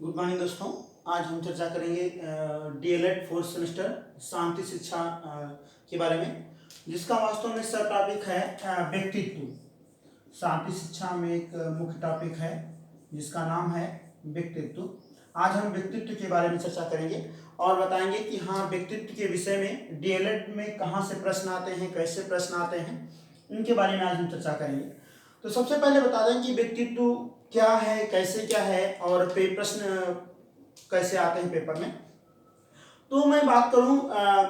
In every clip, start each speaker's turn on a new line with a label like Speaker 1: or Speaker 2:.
Speaker 1: Good morning दोस्तों। आज हम चर्चा करेंगे डीएलएड फोर्थ सेमेस्टर शांति शिक्षा के बारे में, जिसका वास्तव में सब टॉपिक है व्यक्तित्व। शांति शिक्षा में एक मुख्य टॉपिक है जिसका नाम है व्यक्तित्व। आज हम व्यक्तित्व के बारे में चर्चा करेंगे और बताएंगे कि हाँ, व्यक्तित्व के विषय में डीएलएड में कहाँ से प्रश्न आते हैं, कैसे प्रश्न आते हैं, इनके बारे में आज हम चर्चा करेंगे। तो सबसे पहले बता दें कि व्यक्तित्व क्या है, कैसे क्या है और प्रश्न कैसे आते हैं पेपर में। तो मैं बात करूं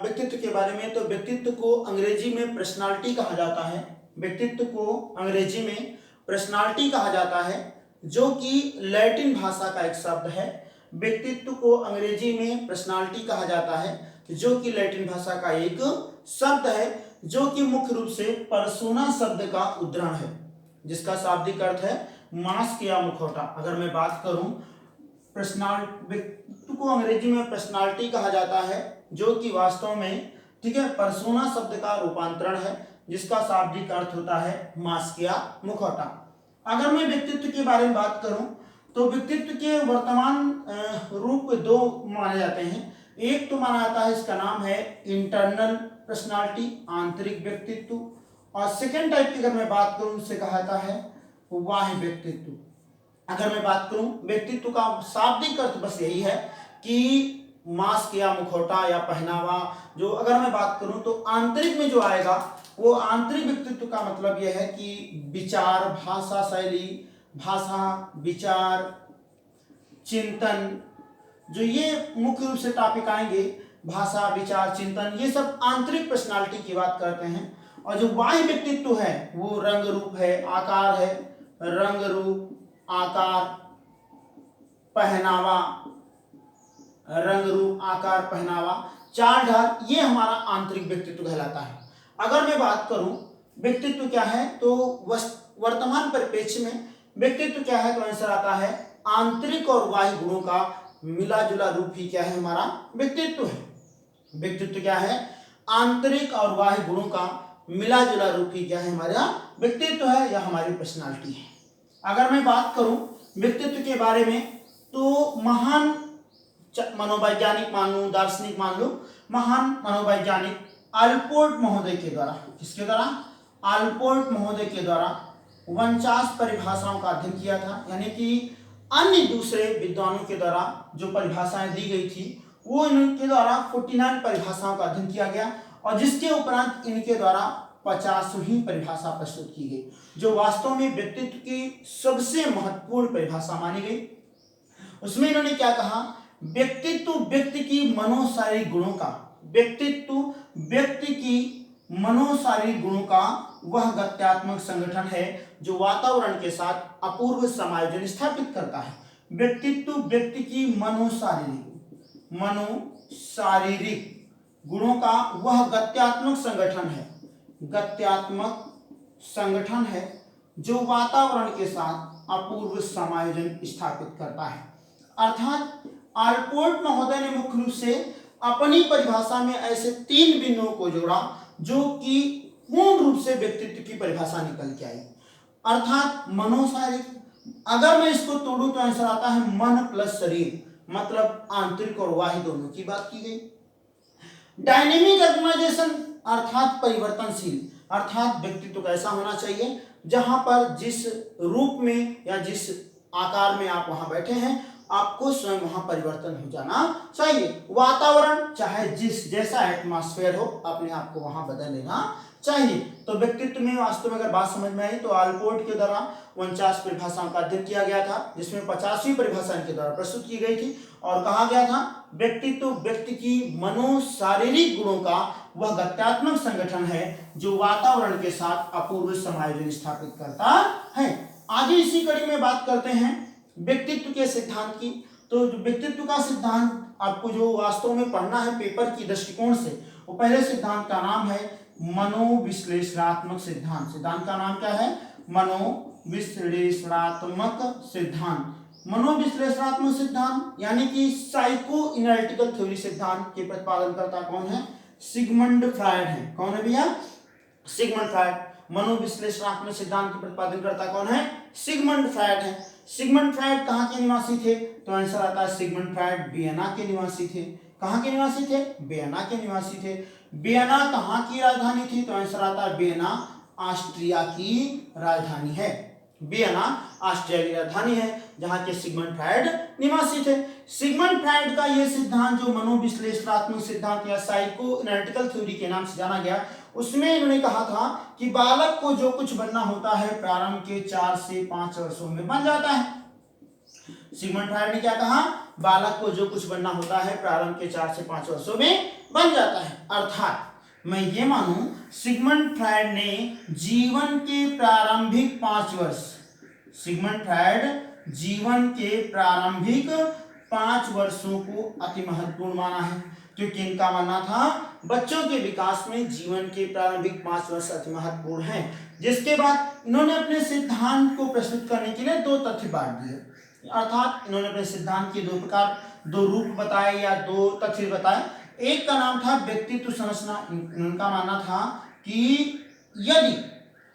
Speaker 1: व्यक्तित्व के बारे में, तो व्यक्तित्व को अंग्रेजी में पर्सनालिटी कहा जाता है। व्यक्तित्व को अंग्रेजी में पर्सनालिटी कहा जाता है, जो कि लैटिन भाषा का एक शब्द है। व्यक्तित्व को अंग्रेजी में पर्सनालिटी कहा जाता है, जो कि लैटिन भाषा का एक शब्द है, जो कि मुख्य रूप से पर्सोना शब्द का उद्धरण है, जिसका शाब्दिक अर्थ है मास्क या मुखौटा। अगर मैं बात करूं, व्यक्तित्व को अंग्रेजी में पर्सनालिटी कहा जाता है, जो कि वास्तव में ठीक है पर्सोना शब्द का रूपांतरण है, जिसका शाब्दिक अर्थ होता है मास्क या मुखौटा। अगर मैं व्यक्तित्व के बारे में बात करूं, तो व्यक्तित्व के वर्तमान रूप दो माने जाते हैं। एक तो माना जाता है, इसका नाम है इंटरनल पर्सनालिटी, आंतरिक व्यक्तित्व, और सेकेंड टाइप की अगर मैं बात करूं, उससे कहा जाता है बाह्य व्यक्तित्व। अगर मैं बात करूं, व्यक्तित्व का शाब्दिक अर्थ बस यही है कि मास्क या मुखौटा या पहनावा। जो अगर मैं बात करूं तो आंतरिक में जो आएगा, वो आंतरिक व्यक्तित्व का मतलब यह है कि विचार, भाषा शैली, भाषा, विचार, चिंतन, जो ये मुख्य रूप से टॉपिक आएंगे, भाषा, विचार, चिंतन, ये सब आंतरिक पर्सनालिटी की बात करते हैं। और जो बाह्य व्यक्तित्व है वो रंग रूप है, आकार है, रंग रूप, आकार, पहनावा, रंग रूप, आकार, पहनावा, चाल ढाल, ये हमारा आंतरिक व्यक्तित्व कहलाता है। अगर मैं बात करूं व्यक्तित्व क्या है, तो वर्तमान परिप्रेक्ष्य में व्यक्तित्व क्या है, तो आंसर आता है आंतरिक और बाह्य गुणों का मिला जुला रूप ही क्या है, हमारा व्यक्तित्व है। व्यक्तित्व क्या है, आंतरिक और बाह्य गुणों का मिला जुला रूप ही क्या है, हमारा व्यक्तित्व है या हमारी पर्सनालिटी है। अगर मैं बात करूं व्यक्तित्व के बारे में, तो महान मनोवैज्ञानिक मान लूं, दार्शनिक मान लूं, महान मनोवैज्ञानिक अल्पोर्ट महोदय के द्वारा, किसके द्वारा, अल्पोर्ट महोदय के द्वारा 49 परिभाषाओं का अध्ययन किया था। यानी कि अन्य दूसरे विद्वानों के द्वारा जो परिभाषाएं दी गई थी, वो इनके द्वारा 49 परिभाषाओं का अध्ययन किया गया, और जिसके उपरांत इनके द्वारा 50वीं परिभाषा प्रस्तुत की गई, जो वास्तव में व्यक्तित्व की सबसे महत्वपूर्ण परिभाषा मानी गई। उसमें इन्होंने क्या कहा, व्यक्तित्व व्यक्ति की मनोशारीरिक गुणों का, व्यक्तित्व व्यक्ति की मनोशारीरिक गुणों का वह गत्यात्मक संगठन है जो वातावरण के साथ अपूर्व समायोजन स्थापित करता है। व्यक्तित्व व्यक्ति की मनोशारीरिक गुणों का वह गत्यात्मक संगठन है, गत्यात्मक संगठन है जो वातावरण के साथ अपूर्व समायोजन स्थापित करता है। अर्थात अल्पोर्ट महोदय ने मुख्य रूप से अपनी परिभाषा में ऐसे 3 बिंदुओं को जोड़ा, जो कि पूर्ण रूप से व्यक्तित्व की परिभाषा निकल के आई। अर्थात मनोशारीरिक, अगर मैं इसको तोड़ूं तो आंसर आता है मन प्लस शरीर, मतलब आंतरिक और बाह्य दोनों की बात की गई। डायनेमिक ऑर्गेनाइजेशन अर्थात परिवर्तनशील, अर्थात व्यक्तित्व कैसा होना चाहिए, जहां पर जिस रूप में या जिस आकार में आप वहां बैठे हैं, आपको स्वयं वहां परिवर्तन हो जाना चाहिए। वातावरण चाहे जिस जैसा एटमॉस्फेयर हो, अपने आप को वहां बदल लेना चाहिए। तो व्यक्तित्व में वास्तव में अगर बात समझ में आई, तो अल्पोर्ट के द्वारा 49 परिभाषाओं का अध्ययन किया गया था, जिसमें 50वीं परिभाषा इनके द्वारा प्रस्तुत की गई थी, और कहा गया था व्यक्तित्व व्यक्ति की मनोशारीरिक गुणों का वह गत्यात्मक संगठन है जो वातावरण के साथ अपूर्व समायोजन स्थापित करता है। आगे इसी कड़ी में बात करते हैं व्यक्तित्व के सिद्धांत की। तो व्यक्तित्व का सिद्धांत आपको जो वास्तव में पढ़ना है पेपर की दृष्टिकोण से, वो पहले सिद्धांत का नाम है मनोविश्लेषणात्मक सिद्धांत। सिद्धांत का नाम क्या है, मनोविश्लेषणात्मक सिद्धांत। मनोविश्लेषणात्मक सिद्धांत यानी कि साइको एनालिटिकल थ्योरी सिद्धांत के प्रतिपादनकर्ता कौन है, सिगमंड फ्रायड है। कौन है भैया, सिगमंड फ्रायड। मनोविश्लेषणात्मक सिद्धांत के प्रतिपादनकर्ता कौन है, सिगमंड फ्रायड है। सिगमंड फ्राइड कहाँ के निवासी थे? तो आंसर आता है सिगमंड फ्राइड वियना के निवासी थे। कहाँ के निवासी थे? वियना के निवासी थे। वियना कहाँ की राजधानी थी? तो आंसर आता है वियना ऑस्ट्रिया की राजधानी है। वियना ऑस्ट्रिया की राजधानी है जहां के सिगमंड फ्राइड निवासी थे। सिगमंड फ्राइड का यह सिद्धांत जो मनोविश्लेषणात्मक सिद्धांत या साइको एनालिटिकल थ्योरी के नाम से जाना गया, उसमें इन्होंने कहा था कि बालक को जो कुछ बनना होता है प्रारंभ के 4 से 5 वर्षों में बन जाता है। सिगमंड फ्राइड ने क्या कहा? बालक को जो कुछ बनना होता है प्रारंभ के 4 से 5 वर्षों में बन जाता है। अर्थात मैं ये मानूं सिगमंड फ्राइड ने जीवन के प्रारंभिक 5 वर्ष, सिगमंड फ्राइड जीवन के प्रारंभिक 5 वर्षों को अति महत्वपूर्ण माना है, क्योंकि इनका मानना था बच्चों के विकास में जीवन के प्रारंभिक 5 वर्ष अति महत्वपूर्ण हैं। जिसके बाद इन्होंने अपने सिद्धांत को प्रस्तुत करने के लिए 2 तथ्य बांट दिए। अर्थात इन्होंने अपने सिद्धांत के 2 रूप बताए या 2 तथ्य बताए। एक का नाम था व्यक्तित्व संरचना। इनका मानना था कि यदि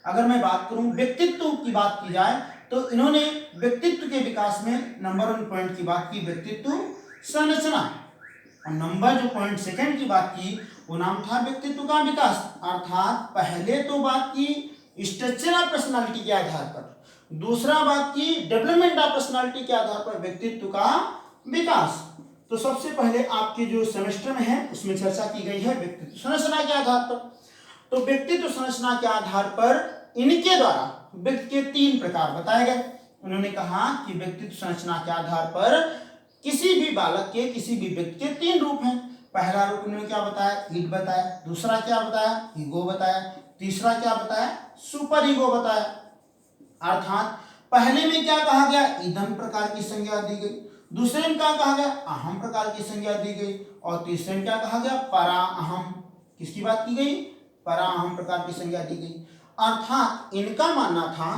Speaker 1: अगर मैं बात करूं व्यक्तित्व की बात की जाए तो इन्होंने व्यक्तित्व के विकास में नंबर 1 पॉइंट की बात की व्यक्तित्व संरचना, और नंबर जो पॉइंट सेकंड की बात की वो नाम था व्यक्तित्व का विकास। अर्थात पहले तो बात की स्ट्रक्चर ऑफ पर्सनालिटी के आधार पर, दूसरा बात की डेवलपमेंट ऑफ पर्सनालिटी के आधार पर व्यक्तित्व का विकास। तो सबसे पहले आपके जो सेमेस्टर में है उसमें चर्चा की गई है व्यक्तित्व संरचना के आधार पर। तो व्यक्तित्व संरचना के आधार पर इनके द्वारा व्यक्ति के 3 प्रकार बताए गए। उन्होंने कहा कि व्यक्तित्व संरचना के आधार पर किसी भी बालक के, किसी भी व्यक्ति के 3 रूप हैं। पहला रूप उन्होंने क्या बताया? ईड बताया। दूसरा क्या बताया? ईगो बताया। तीसरा क्या बताया? सुपर ईगो बताया। अर्थात पहले में क्या कहा गया? इदम प्रकार की संज्ञा दी गई। दूसरे में क्या कहा गया? अहम प्रकार की संज्ञा दी गई। और तीसरे में क्या कहा गया? परा अहम। किसकी बात की गई? परा अहम प्रकार की संज्ञा दी गई। अर्थात इनका मानना था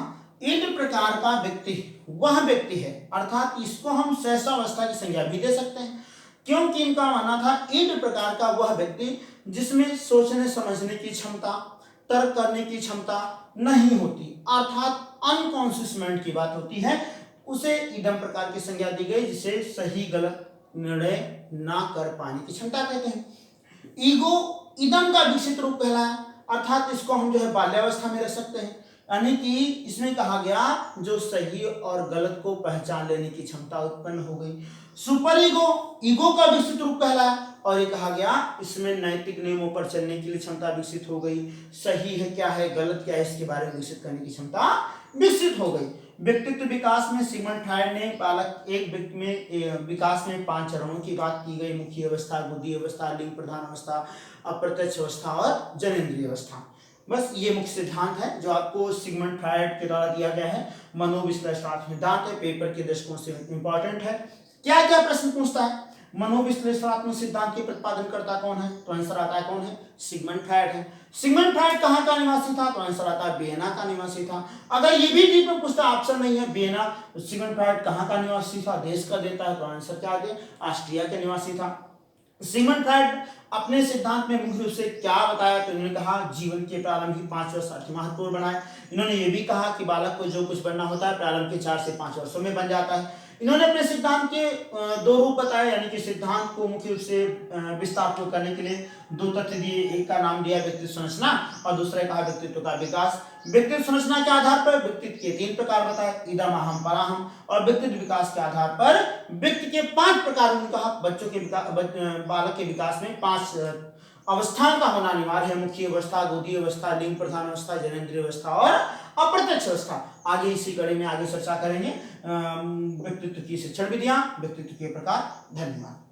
Speaker 1: ईड प्रकार का व्यक्ति वह व्यक्ति है, अर्थात इसको हम शैशवावस्था की संज्ञा भी दे सकते हैं, क्योंकि इनका मानना था ईड प्रकार का वह व्यक्ति जिसमें सोचने समझने की क्षमता, तर्क करने की क्षमता नहीं होती, अर्थात अनकॉन्शियस माइंड की बात होती है, उसे ईडम प्रकार की संज्ञा दी गई, जिसे सही गलत निर्णय ना कर पाने की क्षमता कहते हैं। ईगो इदम का विकसित रूप कहलाया, अर्थात इसको हम जो है बाल्यावस्था में रख सकते हैं, यानी कि इसमें कहा गया जो सही और गलत को पहचान लेने की क्षमता उत्पन्न हो गई। सुपर ईगो का विकसित रूप कहलाया, और ये कहा गया इसमें नैतिक नियमों पर चलने के लिए क्षमता विकसित हो गई, सही है क्या है गलत क्या है इसके बारे में विकसित करने की क्षमता विकसित हो गई। व्यक्तित्व विकास में सिगमंड फ्राइड ने बालक एक व्यक्ति में विकास में 5 चरणों की बात की गई। मुख्य अवस्था, बुद्धि अवस्था, लिंग प्रधान अवस्था, अप्रत्यक्ष अवस्था और जनेंद्रिय अवस्था। बस ये मुख्य सिद्धांत है जो आपको सिगमंड फ्राइड के द्वारा दिया गया है। मनोविश्लेषणात्मक सिद्धांत है, पेपर के दृष्टिकोण से इंपॉर्टेंट है। क्या क्या प्रश्न पूछता है? मनोविश्लेषणात्मक सिद्धांत के प्रतिपादनकर्ता कौन है? तो आंसर आता है कौन है? सिगमंड फ्राइड है। सिगमंड फ्राइड कहाँ का निवासी था? तो आंसर आता है वियना का निवासी था। अगर ये भी ठीक में पूछता ऑप्शन नहीं है वियना, तो सिगमंड फ्राइड कहाँ का निवासी था, देश का देता है, तो आंसर क्या दे? ऑस्ट्रिया के निवासी था। सिगमंड फ्राइड अपने सिद्धांत में मुख्य रूप से क्या बताया? तो इन्होंने कहा जीवन के प्रारंभिक 5 वर्ष अति महत्वपूर्ण बनाए। इन्होंने ये भी कहा कि बालक को जो कुछ बनना होता है प्रारंभ के 4 से 5 वर्षों में बन जाता है। इन्होंने अपने सिद्धांत के 2 रूप बताए, यानी कि सिद्धांत को मुख्य रूप से विस्तार करने के लिए 2 तथ्य दिए। एक का नाम दिया व्यक्तित्व संरचना और दूसरा कहा व्यक्तित्व का विकास। व्यक्तित्व संरचना के आधार पर व्यक्तित्व के 3 प्रकार बताए, इदम अहम पराहम, और व्यक्तित्व विकास के आधार पर व्यक्ति के 5 प्रकार उन्होंने कहा। बच्चों के बालक के विकास में 5 अवस्थाओं का होना अनिवार्य है। मुख्य अवस्था, गोदी अवस्था, लिंग प्रधान अवस्था, जनेंद्रिय अवस्था और अप्रत्यक्ष अवस्था। आगे इसी कड़ी में आगे चर्चा करेंगे व्यक्तित्व की शिक्षण विधियां, व्यक्तित्व के प्रकार। धन्यवाद।